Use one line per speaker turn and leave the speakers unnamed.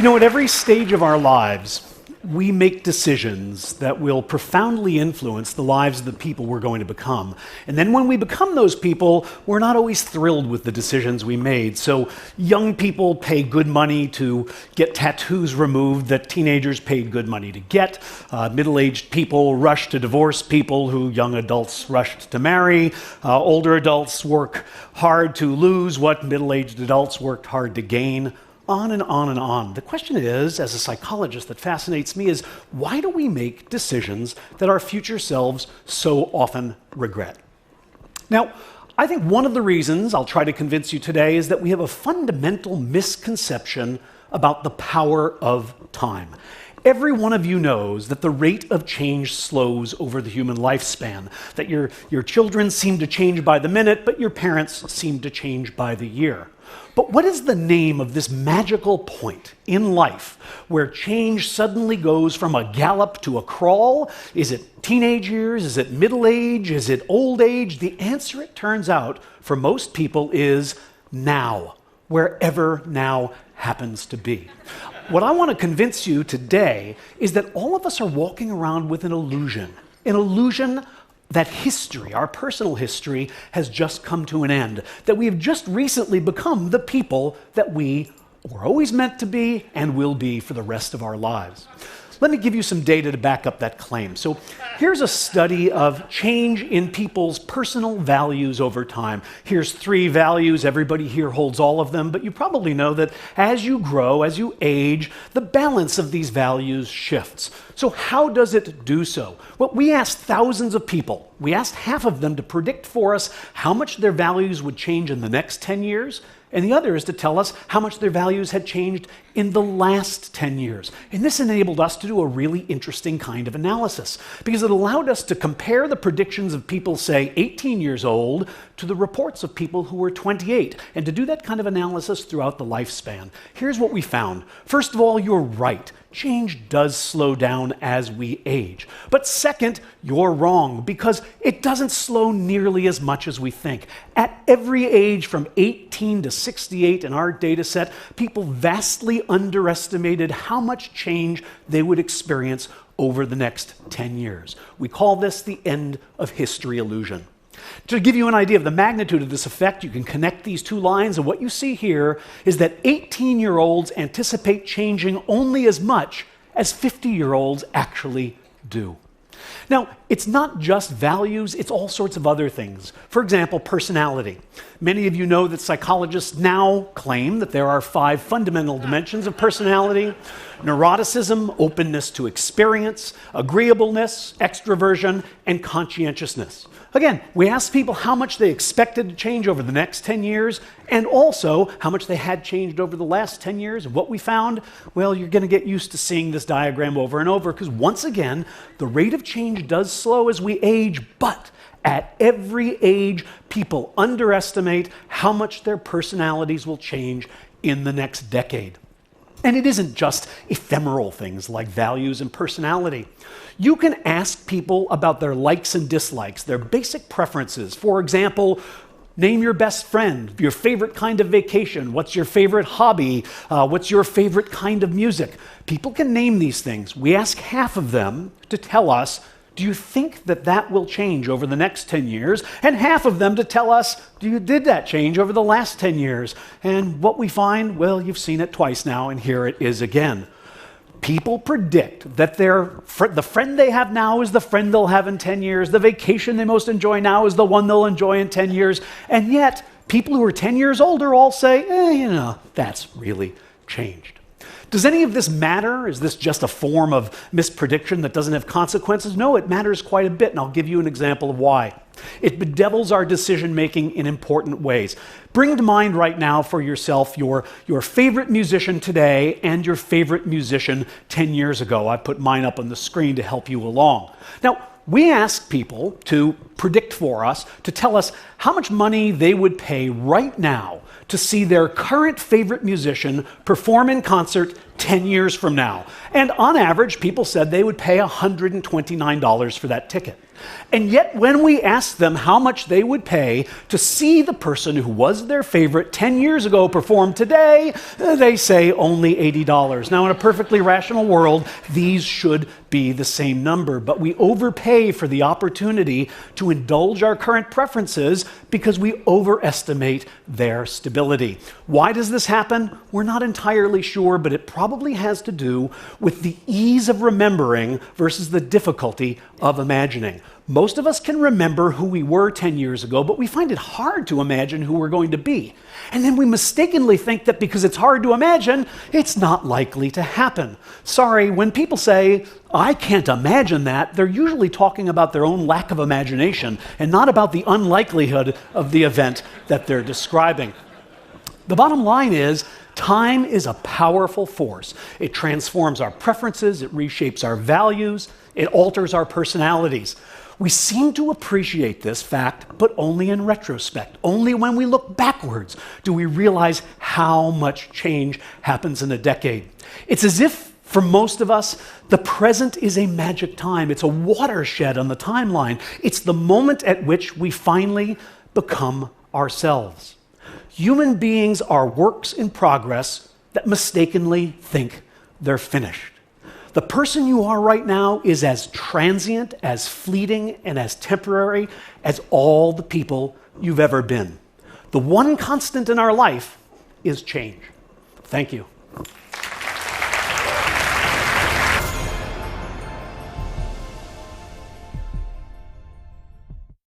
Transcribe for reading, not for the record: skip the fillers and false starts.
At every stage of our lives, we make decisions that will profoundly influence the lives of the people we're going to become. And then when we become those people, we're not always thrilled with the decisions we made. So young people pay good money to get tattoos removed that teenagers paid good money to get. Middle-aged people rush to divorce people who young adults rushed to marry. Older adults work hard to lose what middle-aged adults worked hard to gain. On and on and on. The question is, as a psychologist, that fascinates me is, why do we make decisions that our future selves so often regret? Now, I think one of the reasons I'll try to convince you today is that we have a fundamental misconception about the power of time. Every one of you knows that the rate of change slows over the human lifespan, that your children seem to change by the minute, but your parents seem to change by the year. But what is the name of this magical point in life where change suddenly goes from a gallop to a crawl? Is it teenage years? Is it middle age? Is it old age? The answer, it turns out, for most people is now, wherever now happens to be. What I want to convince you today is that all of us are walking around with an illusion that history, our personal history, has just come to an end, that we have just recently become the people that we were always meant to be and will be for the rest of our lives. Let me give you some data to back up that claim. So here's a study of change in people's personal values over time. Here's 3 values. Everybody here holds all of them, but you probably know that as you grow, as you age, the balance of these values shifts. So how does it do so? Well, we asked thousands of people. We asked half of them to predict for us how much their values would change in the next 10 years, and the other is to tell us how much their values had changed in the last 10 years. And this enabled us to do a really interesting kind of analysis, because it allowed us to compare the predictions of people, say, 18 years old to the reports of people who were 28, and to do that kind of analysis throughout the lifespan. Here's what we found. First of all, you're right. Change does slow down as we age. But second, you're wrong, because it doesn't slow nearly as much as we think. At every age from 18 to 68 in our data set, people vastly underestimated how much change they would experience over the next 10 years. We call this the end of history illusion. To give you an idea of the magnitude of this effect, you can connect these 2 lines, and what you see here is that 18-year-olds anticipate changing only as much as 50-year-olds actually do. Now, it's not just values, it's all sorts of other things. For example, personality. Many of you know that psychologists now claim that there are 5 fundamental dimensions of personality: neuroticism, openness to experience, agreeableness, extroversion, and conscientiousness. Again, we asked people how much they expected to change over the next 10 years, and also how much they had changed over the last 10 years. And what we found, well, you're going to get used to seeing this diagram over and over, because once again, the rate of change does slow as we age, but at every age, people underestimate how much their personalities will change in the next decade. And it isn't just ephemeral things like values and personality. You can ask people about their likes and dislikes, their basic preferences. For example, name your best friend, your favorite kind of vacation, what's your favorite hobby, what's your favorite kind of music. People can name these things. We ask half of them to tell us, do you think that that will change over the next 10 years? And half of them to tell us, did that change over the last 10 years? And what we find, well, you've seen it twice now, and here it is again. People predict that the friend they have now is the friend they'll have in 10 years. The vacation they most enjoy now is the one they'll enjoy in 10 years. And yet, people who are 10 years older all say, that's really changed. Does any of this matter? Is this just a form of misprediction that doesn't have consequences? No, it matters quite a bit, and I'll give you an example of why. It bedevils our decision-making in important ways. Bring to mind right now for yourself your favorite musician today and your favorite musician 10 years ago. I put mine up on the screen to help you along. Now, we asked people to predict for us, to tell us how much money they would pay right now to see their current favorite musician perform in concert 10 years from now. And on average, people said they would pay $129 for that ticket. And yet, when we asked them how much they would pay to see the person who was their favorite 10 years ago perform today, they say only $80. Now, in a perfectly rational world, these should be the same number, but we overpay for the opportunity to indulge our current preferences because we overestimate their stability. Why does this happen? We're not entirely sure, but it probably has to do with the ease of remembering versus the difficulty of imagining. Most of us can remember who we were 10 years ago, but we find it hard to imagine who we're going to be. And then we mistakenly think that because it's hard to imagine, it's not likely to happen. Sorry, when people say, I can't imagine that, they're usually talking about their own lack of imagination and not about the unlikelihood of the event that they're describing. The bottom line is, time is a powerful force. It transforms our preferences, it reshapes our values, it alters our personalities. We seem to appreciate this fact, but only in retrospect. Only when we look backwards do we realize how much change happens in a decade. It's as if, for most of us, the present is a magic time. It's a watershed on the timeline. It's the moment at which we finally become ourselves. Human beings are works in progress that mistakenly think they're finished. The person you are right now is as transient, as fleeting, and as temporary as all the people you've ever been. The one constant in our life is change. Thank you.